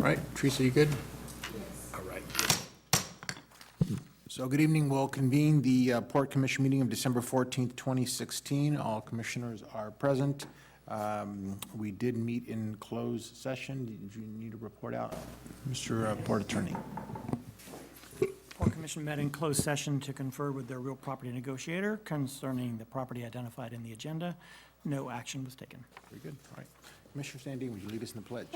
All right, Teresa, you good? Yes. All right. So good evening. We'll convene the Port Commission meeting of December 14th, 2016. All commissioners are present. We did meet in closed session. Did you need to report out, Mr. Port Attorney? Port Commission met in closed session to confer with their real property negotiator concerning the property identified in the agenda. No action was taken. Very good. All right. Commissioner Sandine, would you lead us in the pledge?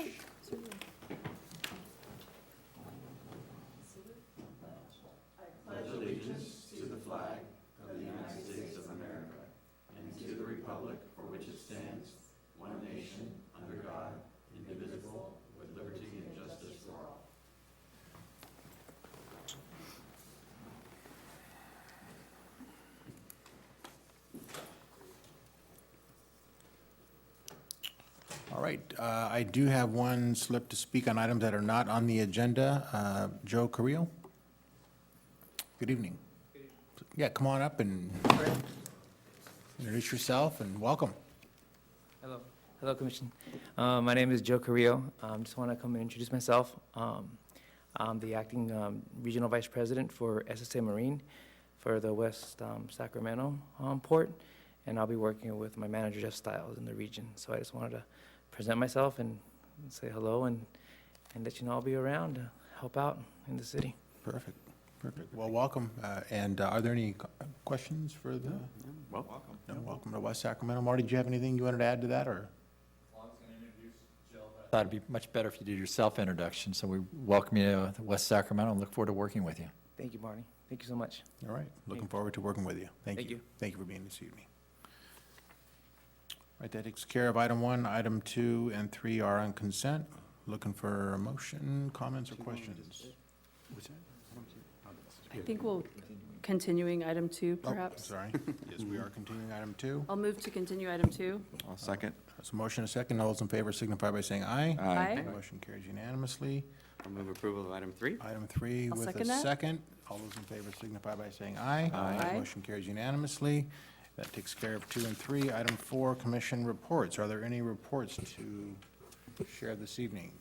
All right, I do have one slip to speak on items that are not on the agenda. Joe Carrillo? Good evening. Yeah, come on up and introduce yourself and welcome. Hello. Hello, Commission. My name is Joe Carrillo. Just want to come and introduce myself. I'm the acting regional vice president for SSA Marine for the West Sacramento port, and I'll be working with my manager, Jeff Stiles, in the region. So I just wanted to present myself and say hello and let you know I'll be around to help out in the city. Perfect, perfect. Well, welcome. And are there any questions for the? Welcome. No, welcome to West Sacramento. Marty, do you have anything you wanted to add to that, or? I thought it'd be much better if you did your self-introduction, so we welcome you to West Sacramento and look forward to working with you. Thank you, Marty. Thank you so much. All right, looking forward to working with you. Thank Thank you. you. Thank you for being this evening. All right, that takes care of item 1. Item 2 and 3 are on consent. Looking for a motion, comments, or questions? I think we'll, continuing item 2, Oh, perhaps. sorry. Yes, we are continuing item 2. I'll move to continue item 2. I'll second. There's a motion, a second. All those in favor signify by saying aye. Aye. Motion carries unanimously. I'll move approval of item 3. Item 3 I'll with second a that. second. All those in favor signify by saying aye. Aye. Motion carries unanimously. That takes care of 2 and 3. Item 4, commission reports. Are there any reports to share this evening?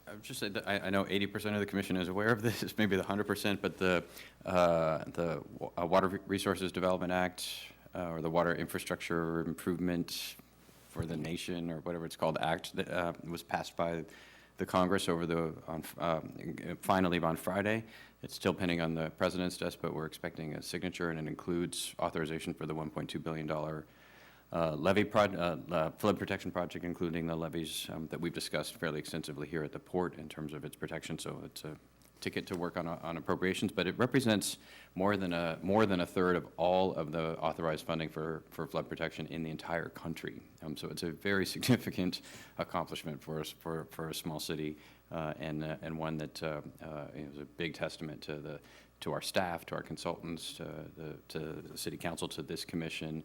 I would just say that I know 80% of the commission is aware of this, maybe the 100%, but the Water Resources Development Act, or the Water Infrastructure Improvement for the Nation, or whatever it's called, Act, that was passed by the Congress finally on Friday. It's still pending on the president's desk, but we're expecting a signature, and it includes authorization for the $1.2 billion flood protection project, including the levees that we've discussed fairly extensively here at the port in terms of its protection. So it's a ticket to work on appropriations, but it represents more than a third of all of the authorized funding for flood protection in the entire country. So it's a very significant accomplishment for us, for a small city, and one that is a big testament to our staff, to our consultants, to the city council, to this commission,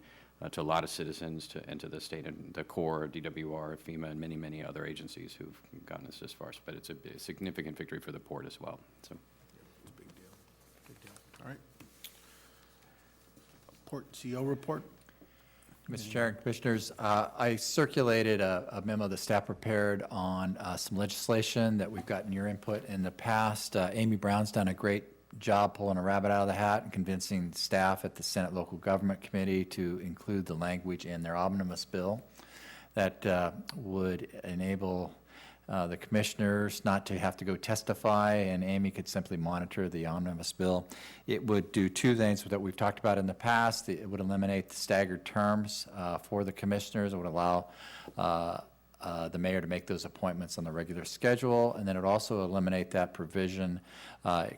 to a lot of citizens, and to the state and the Corps, DWR, FEMA, and many, many other agencies who've gotten us this far. But it's a significant victory for the port as well. So, It's a big deal. Big deal. All right. Port CEO report. Mr. Chair and Commissioners, I circulated a memo the staff prepared on some legislation that we've gotten your input in the past. Amy Brown's done a great job pulling a rabbit out of the hat and convincing staff at the Senate Local Government Committee to include the language in their omnibus bill that would enable the commissioners not to have to go testify, and Amy could simply monitor the omnibus bill. It would do 2 things that we've talked about in the past. It would eliminate the staggered terms for the commissioners. It would allow the mayor to make those appointments on the regular schedule, and then it would also eliminate that provision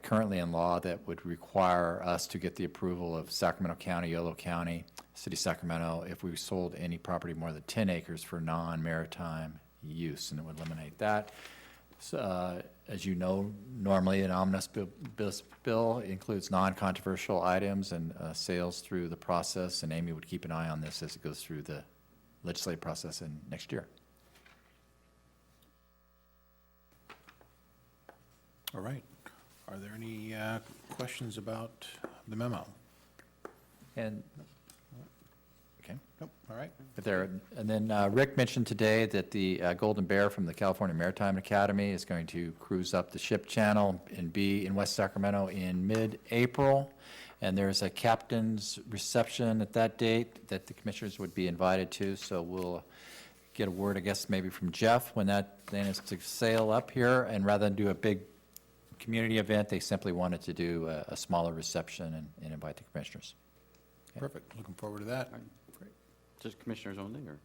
currently in law that would require us to get the approval of Sacramento County, Yolo County, City of Sacramento if we sold any property more than 10 acres for non-maritime use, and it would eliminate that. So, as you know, normally an omnibus bill includes non-controversial items and sales through the process, and Amy would keep an eye on this as it goes through the legislative process in next year. All right. Are there any questions about the memo? And, okay. Nope, all right. There, and then Rick mentioned today that the Golden Bear from the California Maritime Academy is going to cruise up the ship channel and be in West Sacramento in mid-April. And there's a captain's reception at that date that the commissioners would be invited to, so we'll get a word, I guess, maybe from Jeff when that then is to sail up here, and rather than do a big community event, they simply wanted to do a smaller reception and invite the commissioners. Perfect, looking forward to that. Just commissioners only, or?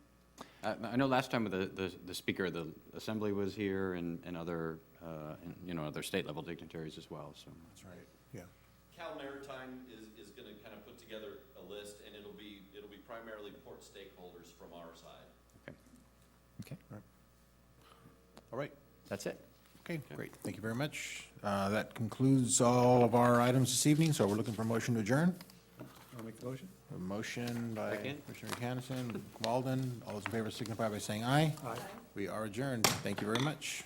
I know last time the speaker of the assembly was here and other, other state-level dignitaries as well, so. That's right, yeah. Cal Maritime is going to kind of put together a list, and it'll be primarily port stakeholders from our side. Okay, All right, that's it. okay, great, thank you very much. That concludes all of our items this evening, so we're looking for a motion to adjourn. I'll make the motion. A motion by Second. Commissioner Canison, Walden, all those in favor signify by saying aye. Aye. We are adjourned, thank you very much.